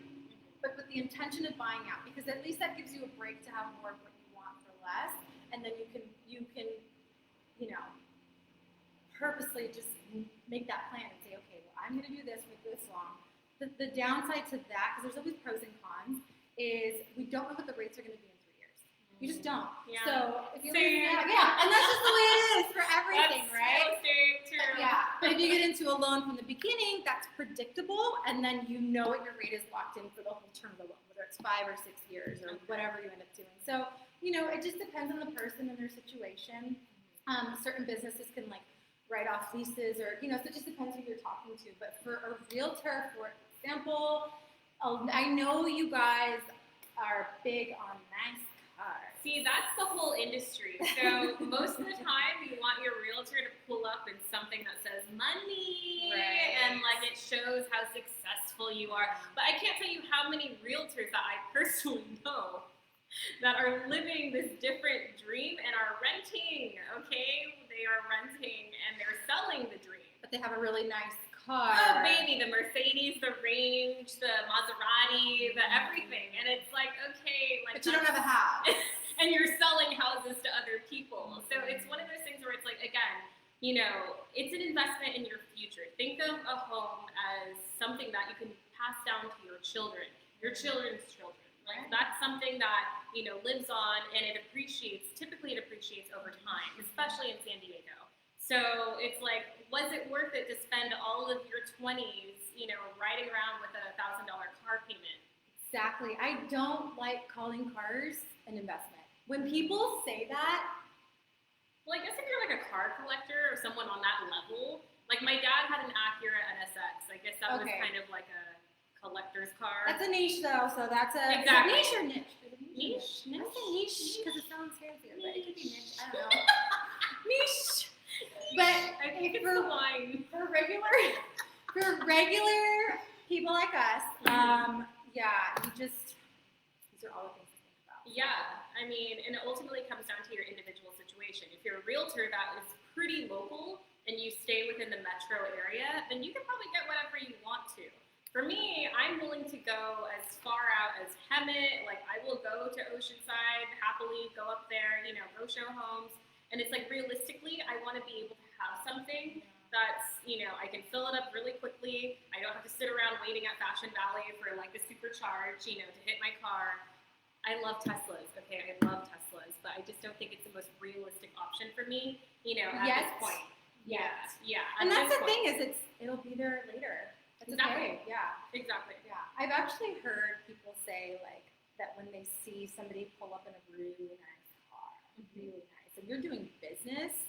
but with the intention of buying out, because at least that gives you a break to have more of what you want for less, and then you can purposely just make that plan and say, okay, well, I'm going to do this for this long. The downside to that, because there's always pros and cons, is we don't know what the rates are going to be in 3 years. You just don't. Yeah. So if you Same. and that's just the way it is for everything, That's right? real estate too. Yeah. But if you get into a loan from the beginning, that's predictable, and then you know what your rate is locked in for the whole term of the loan, whether it's 5 or 6 years or whatever you end up doing. So it just depends on the person and their situation. Certain businesses can write off leases, or so it just depends who you're talking to. But for a realtor, for example, I know you guys are big on nice cars. See, that's the whole industry. So most of the time, you want your realtor to pull up in something that says money, Right. and it shows how successful you are. But I can't tell you how many realtors that I personally know that are living this different dream and are renting. Okay, they are renting and they're selling the dream. But they have a really nice car. Oh, baby, the Mercedes, the Range, the Maserati, the everything. And it's like, okay. But you don't have a house. And you're selling houses to other people. So it's one of those things where it's like, again, it's an investment in your future. Think of a home as something that you can pass down to your children, your children's children. That's something that, lives on, and it appreciates. Typically, it appreciates over time, especially in San Diego. So it's like, was it worth it to spend all of your 20s, riding around with a $1,000 car payment? Exactly. I don't like calling cars an investment. When people say that, well, I guess if you're a car collector or someone on that level, my dad had an Acura NSX. I guess that was kind of like a collector's car. that's a niche, though. So that's a Exactly. niche or niche. Niche. I say niche because it sounds fancier, but it could be niche. I don't know. Niche. But I think it's the wine. for regular people like us, these are all the things to think about. Yeah, I mean, and it ultimately comes down to your individual situation. If you're a realtor that is pretty local, and you stay within the metro area, then you can probably get whatever you want to. For me, I'm willing to go as far out as Hemet. Like, I will go to Oceanside, happily go up there, you know, go show homes. And it's like, realistically, I want to be able to have something that's, you know, I can fill it up really quickly. I don't have to sit around waiting at Fashion Valley for like the supercharge, you know, to hit my car. I love Teslas, okay? I love Teslas, but I just don't think it's the most realistic option for me, you know, at this point. Yeah. And that's the thing is it'll be there later. That's exactly. Okay. Yeah. Exactly. Yeah. I've actually heard people say like that when they see somebody pull up in a really nice car, really nice, and you're doing business,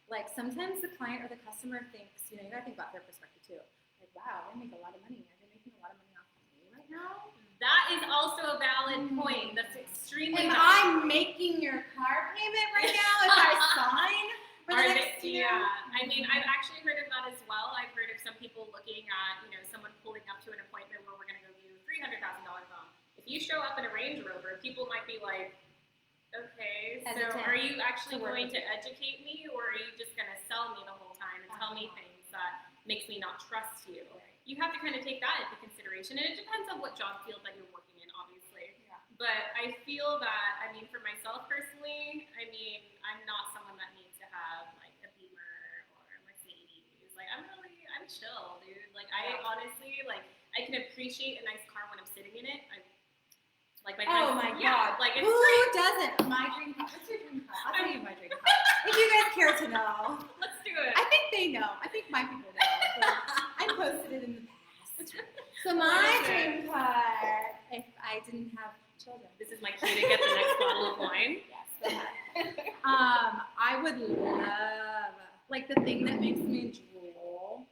like sometimes the client or the customer thinks, you know, you gotta think about their perspective too. Like, wow, they make a lot of money. Are they making a lot of money off of me right now? That is also a valid point. That's extremely Am valid. I making your car payment right now if I sign for the next year? Yeah, I mean, I've actually heard of that as well. I've heard of some people looking at, you know, someone pulling up to an appointment where we're going to go view a $300,000 home. If you show up in a Range Rover, people might be like, okay, so are you actually going to educate me, or are you just going to sell me the whole time and tell me things that makes me not trust you? You have to kind of take that into consideration, and it depends on what job field that you're working in, obviously. Yeah. But I feel that, I mean, for myself personally, I mean, I'm not someone that needs to have like a Beamer or a Mercedes. Like, I'm chill, dude. Like, I honestly, like, I can appreciate a nice car when I'm sitting in it. Like my friends, oh my god! Like, it's who great. doesn't? My dream car. What's your dream car? I'll tell you my dream car. If you guys care to know. Let's do it. I think they know. I think my people know. But I posted it in the past. So my dream car, if I didn't have children. This is my cue to get the next bottle of wine. Yes, go ahead. I would love, like, the thing that makes me drool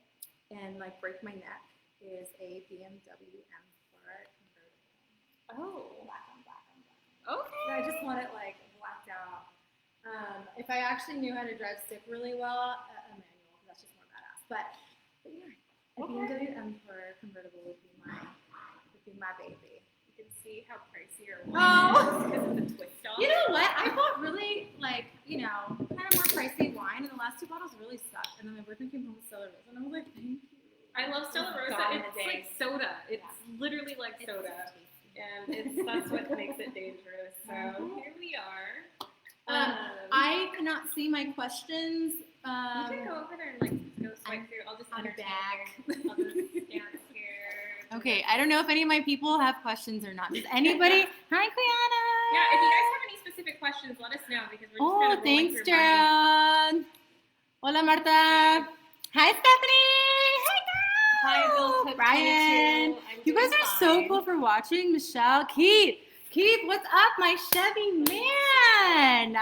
and like break my neck is a BMW M4 convertible. Oh. Black on black. Okay. I just want it like blacked out. If I actually knew how to drive stick really well, a manual, that's just more badass. But yeah, a BMW M4 convertible would be my baby. You can see how pricey your Oh. wine is because of the twist off. You know what? I bought really, like, you know, kind of more pricey wine, and the last two bottles really sucked. And then my boyfriend came home with Stella Rosa, and I was like, thank you. I love Stella Rosa. It's like soda. It's literally like soda. And that's what makes it dangerous. So here we are. I cannot see my questions. You can go over there and like go swipe through. I'll just entertain you. I'll just stand here. Okay, I don't know if any of my people have questions or not. Does anybody? Hi, Quiana. Yeah, if you guys have any specific questions, let us know because we're just kind of rolling thanks, through mine. Gerald. Hola, Marta. Hi, Stephanie. Hi, Bill Cook, Brian. 22. You guys are so cool for watching. Michelle, Keith, what's up, my Chevy man?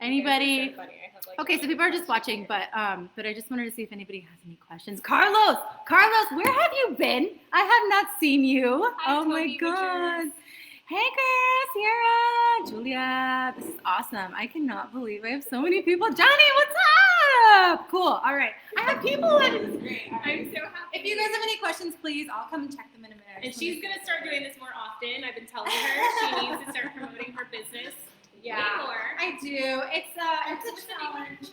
Anybody? So funny. I have, like, Okay, so people are just watching, but I just wanted to see if anybody has any questions. Carlos, where have you been? I have not seen you. Hi, oh my Toby, God. Hey, Chris, Sierra, Julia. This is awesome. I cannot believe I have so many people. Johnny, what's up? Cool. All right. I have people. That is great. I'm so happy. If you guys have any questions, please, I'll come and check them in a minute. And she's going to start doing this more often. I've been telling her she needs to start promoting her business. Yeah, way more. I do. It's a challenge.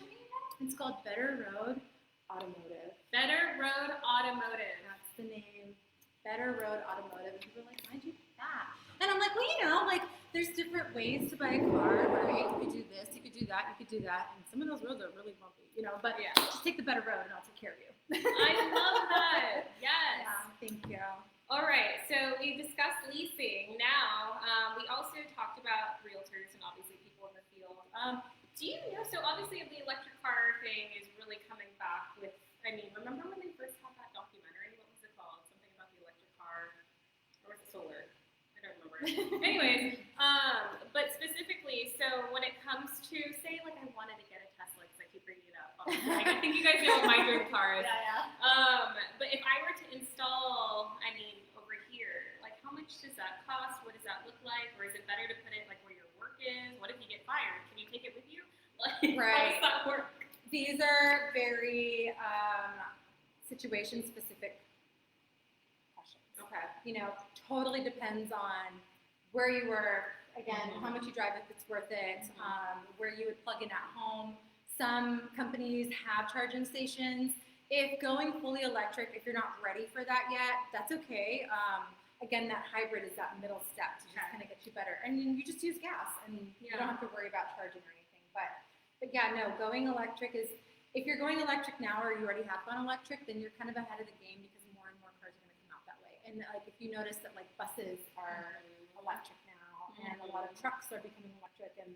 It's called Better Road Automotive. Better Road Automotive. That's the name. Better Road Automotive. And people are like, why'd you do that? And I'm like, well, you know, like, there's different ways to buy a car, right? You could do this, you could do that, you could do that. And some of those roads are really bumpy, you know, but just take the better road and I'll take care of you. I love that. Yes. Yeah, thank you. All right, so we discussed leasing. Now, we also talked about realtors and obviously people in the field. Do you know, so obviously the electric car thing is really coming back with, I mean, remember when they first had that documentary? What was it called? Something about the electric car, or was it solar? I don't remember. Anyways, but specifically, so when it comes to, say, like I wanted to get a Tesla, because I keep bringing it up. Like, I think you guys know what my dream car is. Yeah. But if I were to install, I mean, over here, like how much does that cost? What does that look like? Or is it better to put it like where your work is? What if you get fired? Can you take it with you? Like, Right. How does that work? These are very situation-specific questions. Okay. You know, totally depends on where you work, again, how much you drive, if it's worth it, where you would plug in at home. Some companies have charging stations. If going fully electric, if you're not ready for that yet, that's okay. Again, that hybrid is that middle step to just kind of get you better. And you just use gas, and you don't have to worry about charging or anything. But yeah, no, going electric is, if you're going electric now or you already have gone electric, then you're kind of ahead of the game because more and more cars are going to come out that way. And like if you notice that like buses are electric now, and a lot of trucks are becoming electric, and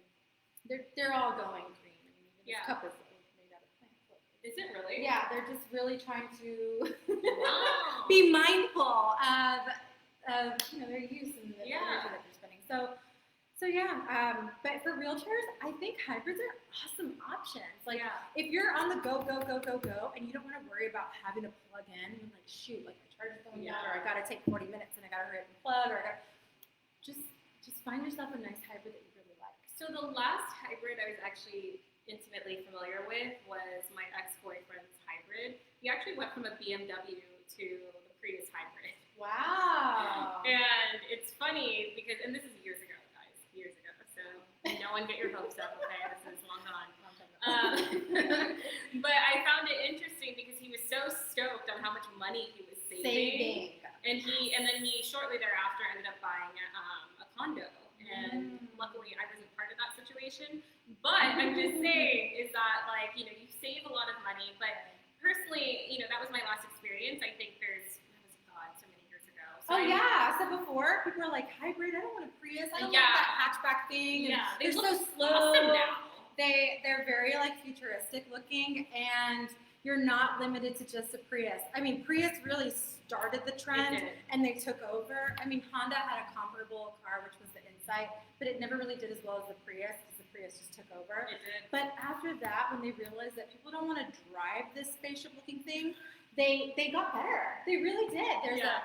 they're all going green. I mean, even this cup is made out of plants. Is it really? Yeah, they're just really trying to be mindful of their use and the energy that they're spending. So yeah, but for realtors, I think hybrids are awesome options. Like if you're on the go, and you don't want to worry about having to plug in, and like shoot, like my charger's going down, or I gotta take 40 minutes and I gotta hurry up and plug, or I gotta just find yourself a nice hybrid that you really like. So the last hybrid I was actually intimately familiar with was my ex-boyfriend's hybrid. He actually went from a BMW to the Prius hybrid. Wow. And it's funny because, and this is years ago, guys, years ago. So no one get your hopes up, okay? This is long gone. But I found it interesting because he was so stoked on how much money he was saving. And then he shortly thereafter ended up buying a condo. And luckily I wasn't part of that situation. But I'm just saying is that like, you save a lot of money. But personally, that was my last experience. I think so many years ago. So So before people were like, hybrid, I don't want a Prius. I don't want that hatchback thing. Yeah, they're so slow. Awesome now. They're very like futuristic looking, and you're not limited to just a Prius. I mean, Prius really started the trend, and they took over. I mean, Honda had a comparable car, which was the Insight, but it never really did as well as the Prius because the Prius just took over. It did. But after that, when they realized that people don't want to drive this spaceship-looking thing, they got better. They really did.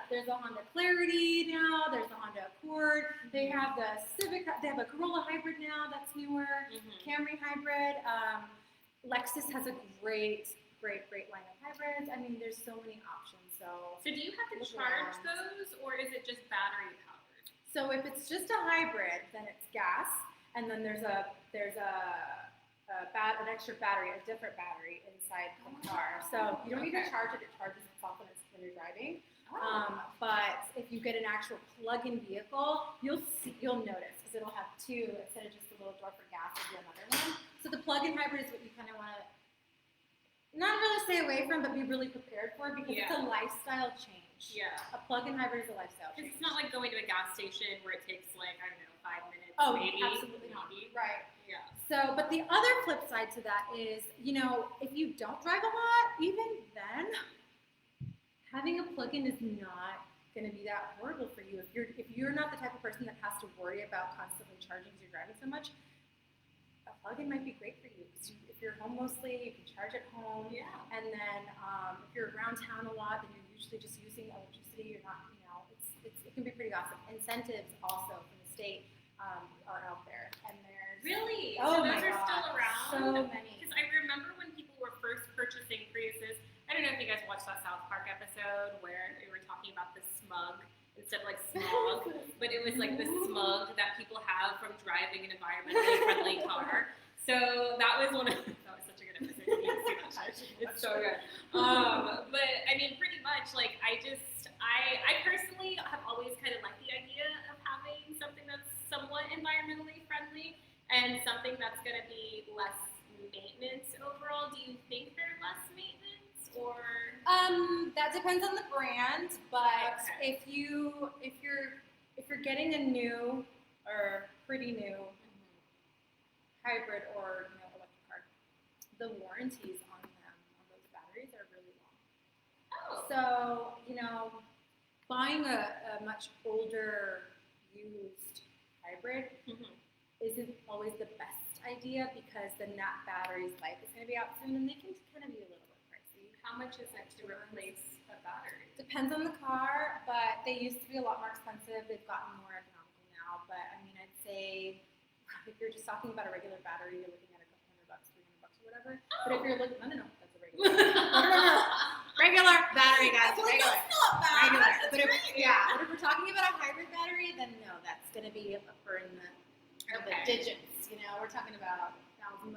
There's a Honda Clarity now. There's a Honda Accord. They have the Civic. They have a Corolla hybrid now that's newer. Camry hybrid. Lexus has a great line of hybrids. I mean, there's so many options. So do you have to charge those, or is it just battery powered? So if it's just a hybrid, then it's gas, and then there's an extra battery, a different battery inside the car. So you don't need to charge it; it charges itself when you're driving. But if you get an actual plug-in vehicle, you'll notice because it'll have two instead of just a little door for gas. It'll be another one. So the plug-in hybrid is what you kind of want to not really stay away from, but be really prepared for because it's a lifestyle change. Yeah. A plug-in hybrid is a lifestyle change. Because it's not like going to a gas station where it takes like, I don't know, 5 minutes. Oh, maybe. absolutely not. Right. Yeah. So, but the other flip side to that is, if you don't drive a lot, even then, having a plug-in is not going to be that horrible for you. If you're not the type of person that has to worry about constantly charging because you're driving so much, a plug-in might be great for you. If you're home mostly, you can charge at home. Yeah. And then if you're around town a lot, then you're usually just using electricity. You're not, it can be pretty awesome. Incentives also from the state are out there, and there's really. Oh so my those are God, still around. so many. Because I remember when people were first purchasing Priuses. I don't know if you guys watched that South Park episode where they were talking about the smug instead of like smog, but it was like the smug that people have from driving an environmentally friendly car. So that was that was such a good episode. It's so good. But I mean, pretty much, like, I personally have always kind of liked the idea of having something that's somewhat environmentally friendly and something that's going to be less maintenance overall. Do you think they're less maintenance, or? That depends on the brand, but if you're getting a new or pretty new hybrid or electric car, the warranties on those batteries are really long. Oh. So buying a much older used hybrid isn't always the best idea because then that battery's life is going to be out soon, and they can kind of be a little bit pricey. How much is it to replace a battery? Depends on the car, but they used to be a lot more expensive. They've gotten more economical now, but I mean, I'd say if you're just talking about a regular battery, you're looking at a couple $100, $300 or whatever. Oh. But if you're looking, no, that's a regular. Regular battery, guys. Regular. But if we're talking about a hybrid battery, then no, that's going to be upper in the digits. We're talking about $1,000,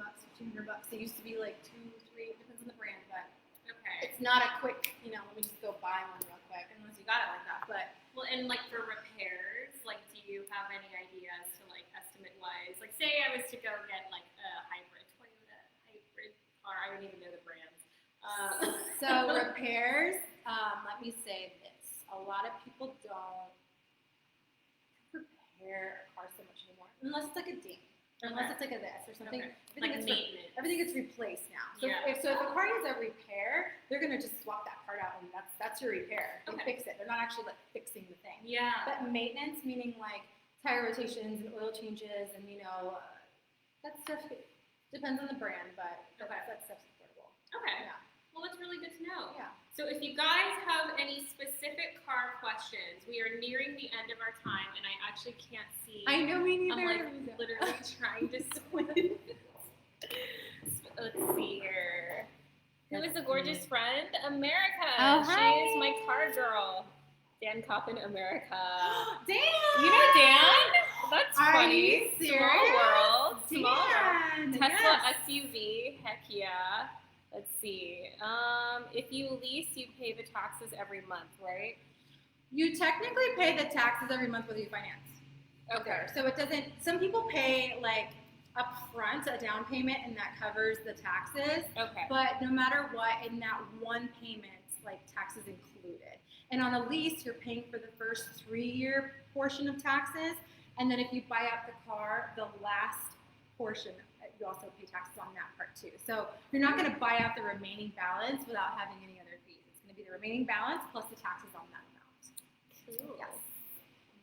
$1,500. They used to be like 2, 3, it depends on the brand, but Okay. it's not a quick, let me just go buy one real quick, unless you got it like that. But Well, and like for repairs, like, do you have any ideas to like estimate wise? Like, say I was to go get like a Toyota hybrid car, I wouldn't even know the brands. so repairs, let me say this: a lot of people don't repair a car so much anymore, unless it's like a ding. Unless it's like a this or something. Okay. Like maintenance. Everything gets replaced now. So Yeah. if a car needs a repair, they're gonna just swap that part out and that's your repair. They fix it. They're not actually like fixing the thing. Yeah. But maintenance, meaning like tire rotations and oil changes and that stuff depends on the brand, but that stuff's affordable. Okay. Yeah. Well, that's really good to know. Yeah. So if you guys have any specific car questions, we are nearing the end of our time, and I actually can't see. I know, me neither. I'm like literally trying to squint. Let's see here. Who is the gorgeous friend? America. Oh, She hi. is my car girl. Dan Coppin, America. Dan! You know Dan? That's Are funny. you serious? Small world. Small world. Dan! Tesla Yes. SUV. Heck yeah. Let's see. If you lease, you pay the taxes every month, right? You technically pay the taxes every month whether you finance. Okay. So it doesn't, some people pay like upfront a down payment and that covers the taxes. Okay. But no matter what, in that one payment, like taxes included. And on a lease, you're paying for the first 3-year portion of taxes. And then if you buy out the car, the last portion, you also pay taxes on that part too. So you're not going to buy out the remaining balance without having any other fees. It's going to be the remaining balance plus the taxes on that amount. Cool. Yes.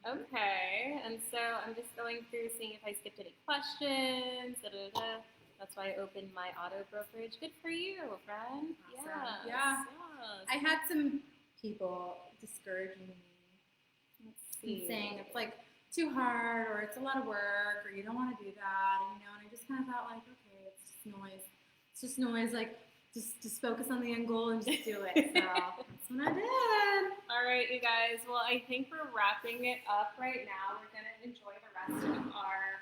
Okay. And so I'm just going through seeing if I skipped any questions. That's why I opened my auto brokerage. Good for you, friend. Awesome. Yes. Yeah. I had some people discouraging me. Let's see. And saying it's like too hard or it's a lot of work or you don't want to do that, and I just kind of thought like, okay, it's just noise. It's just noise. Like just focus on the end goal and just do it. So that's what I did. All right, you guys. Well, I think we're wrapping it up right now. We're gonna enjoy the rest of our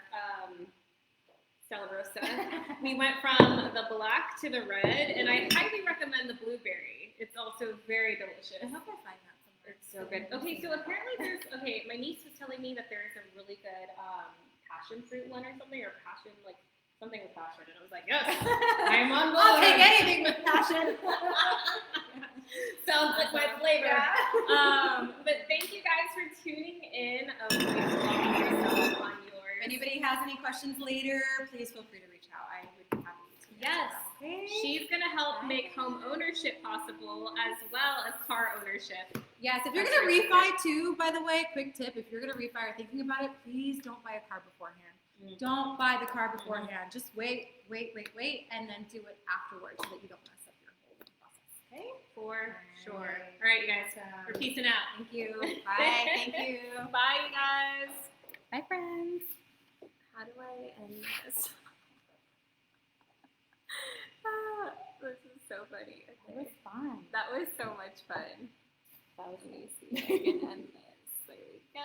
Stella Rosa. We went from the black to the red, and I highly recommend the blueberry. It's also very delicious. I hope I find that somewhere. It's so good. Okay, so apparently my niece was telling me that there's a really good passion fruit one or something, or passion, like something with passion. And I was like, yes, I'm on board. I'll take anything with passion. Sounds like my flavor. Yeah. But thank you guys for tuning in. Yourself on yours. If anybody has any questions later, please feel free to reach out. I would be happy to. Yes. Okay. She's going to help make home ownership possible as well as car ownership. Yes, if you're going to refi too, by the way, quick tip, if you're going to refi or thinking about it, please don't buy a car beforehand. Don't buy the car beforehand. Just wait, and then do it afterwards so that you don't mess up your whole process. Okay? For sure. All right, you guys. We're peacing out. Thank you. Bye. Thank you. Bye, you guys. Bye, friends. How do I end this? This is so funny. Okay. It was fun. That was so much fun. Let me see if I can end this. There we go.